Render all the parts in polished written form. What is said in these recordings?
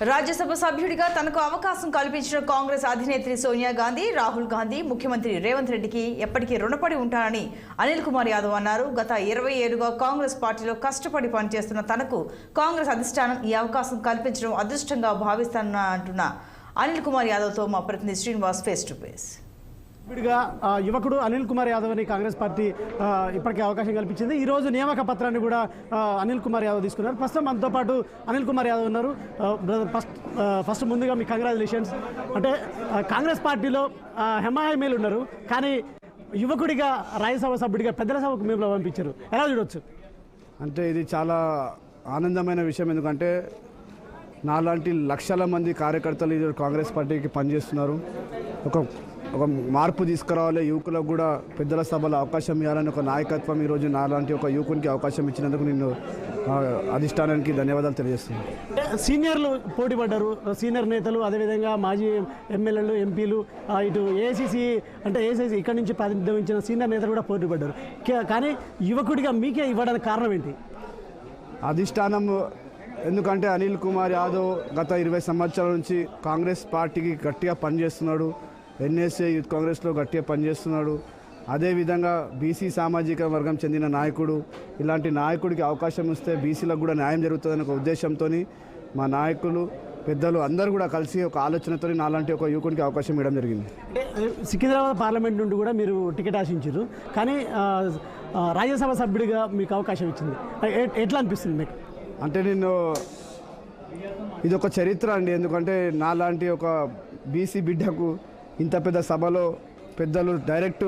రాజ్యసభ సభ్యుడిగా తనకు అవకాశం కల్పించిన కాంగ్రెస్ అధినేత్రి సోనియా గాంధీ, రాహుల్ గాంధీ, ముఖ్యమంత్రి రేవంత్ రెడ్డికి ఎప్పటికీ రుణపడి ఉంటానని అనిల్ కుమార్ యాదవ్ అన్నారు. గత 20 ఏళ్లుగా కాంగ్రెస్ పార్టీలో కష్టపడి పనిచేస్తున్న తనకు కాంగ్రెస్ అధిష్టానం ఈ అవకాశం కల్పించడం అదృష్టంగా భావిస్తానంటున్న అనిల్ కుమార్ యాదవ్తో మా ప్రతినిధి శ్రీనివాస్ ఫేస్ టు ఫేస్. విడిగా యువకుడు అనిల్ కుమార్ యాదవ్ అని కాంగ్రెస్ పార్టీ ఇప్పటికే అవకాశం కల్పించింది. ఈరోజు నియామక పత్రాన్ని కూడా అనిల్ కుమార్ యాదవ్ తీసుకున్నారు. ప్రస్తుతం మనతో పాటు అనిల్ కుమార్ యాదవ్ ఉన్నారు. ఫస్ట్ ముందుగా మీ కంగ్రాచులేషన్స్. అంటే కాంగ్రెస్ పార్టీలో హెమాహైమేలు ఉన్నారు, కానీ యువకుడిగా రాజ్యసభ సభ్యుడిగా పెద్దల సభకు మేము పంపించారు. ఎలా చూడవచ్చు? అంటే ఇది చాలా ఆనందమైన విషయం. ఎందుకంటే నాలాంటి లక్షల మంది కార్యకర్తలు ఈరోజు కాంగ్రెస్ పార్టీకి పనిచేస్తున్నారు. ఒక మార్పు తీసుకురావాలి, యువకులకు కూడా పెద్దల సభలో అవకాశం ఇవ్వాలని ఒక నాయకత్వం ఈరోజు నాలాంటి ఒక యువకునికి అవకాశం ఇచ్చినందుకు నేను అధిష్టానానికి ధన్యవాదాలు తెలియజేస్తున్నాను. సీనియర్లు పోటీ పడ్డారు, సీనియర్ నేతలు, అదేవిధంగా మాజీ ఎమ్మెల్యేలు, ఎంపీలు, ఇటు ఏఐసీసీ అంటే ఏఐసీసీ ఇక్కడి నుంచి ప్రాతినిధ్యం సీనియర్ నేతలు కూడా పోటీ పడ్డారు. కానీ యువకుడిగా మీకే ఇవ్వడానికి కారణం ఏంటి? అధిష్టానం ఎందుకంటే అనిల్ కుమార్ యాదవ్ గత 20 సంవత్సరాల నుంచి కాంగ్రెస్ పార్టీకి గట్టిగా పనిచేస్తున్నాడు. ఎన్ఎస్ఏ యూత్ కాంగ్రెస్లో గట్టిగా పనిచేస్తున్నాడు. అదేవిధంగా బీసీ సామాజిక వర్గం చెందిన నాయకుడు. ఇలాంటి నాయకుడికి అవకాశం ఇస్తే బీసీలకు కూడా న్యాయం జరుగుతుందనే ఒక ఉద్దేశంతో మా నాయకులు, పెద్దలు అందరూ కూడా కలిసి ఒక ఆలోచనతో నాలాంటి ఒక యువకుడికి అవకాశం ఇవ్వడం జరిగింది. సికింద్రాబాద్ పార్లమెంట్ నుండి కూడా మీరు టికెట్ ఆశించారు, కానీ రాజ్యసభ సభ్యుడిగా మీకు అవకాశం ఇచ్చింది. ఎట్లా అనిపిస్తుంది మీకు? అంటే నేను ఇది ఒక చరిత్ర అండి. ఎందుకంటే నాలాంటి ఒక బీసీ బిడ్డకు ఇంత పెద్ద సభలో పెద్దలు డైరెక్ట్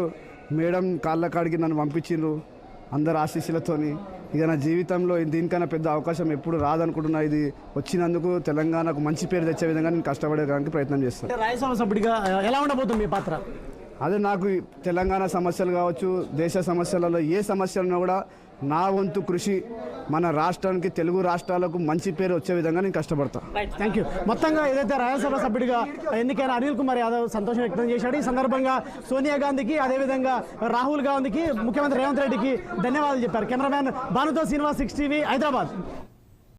మేడం కాళ్ళ కాడికి నన్ను పంపించిండ్రు అందరు ఆశీస్సులతోని. ఇక నా జీవితంలో దీనికన్నా పెద్ద అవకాశం ఎప్పుడు రాదనుకుంటున్నా. ఇది వచ్చినందుకు తెలంగాణకు మంచి పేరు తెచ్చే విధంగా నేను కష్టపడడానికి ప్రయత్నం చేస్తాను. రాజ్యసభ సభ్యుడిగా ఎలా ఉండబోతుంది మీ పాత్ర? అదే నాకు తెలంగాణ సమస్యలు కావచ్చు, దేశ సమస్యలలో ఏ సమస్యలున్నా కూడా నా వంతు కృషి మన రాష్ట్రానికి, తెలుగు రాష్ట్రాలకు మంచి పేరు వచ్చే విధంగా నేను కష్టపడతాను. Thank you. మొత్తంగా ఏదైతే రాజ్యసభ సభ్యుడిగా ఎన్నికైన అనిల్ కుమార్ యాదవ్ సంతోషం వ్యక్తం చేశాడు. ఈ సందర్భంగా సోనియా గాంధీకి, అదేవిధంగా రాహుల్ గాంధీకి, ముఖ్యమంత్రి రేవంత్ రెడ్డికి ధన్యవాదాలు చెప్పారు. కెమెరామ్యాన్ భానుతో శ్రీనివాస్, 6 టీవీ, హైదరాబాద్.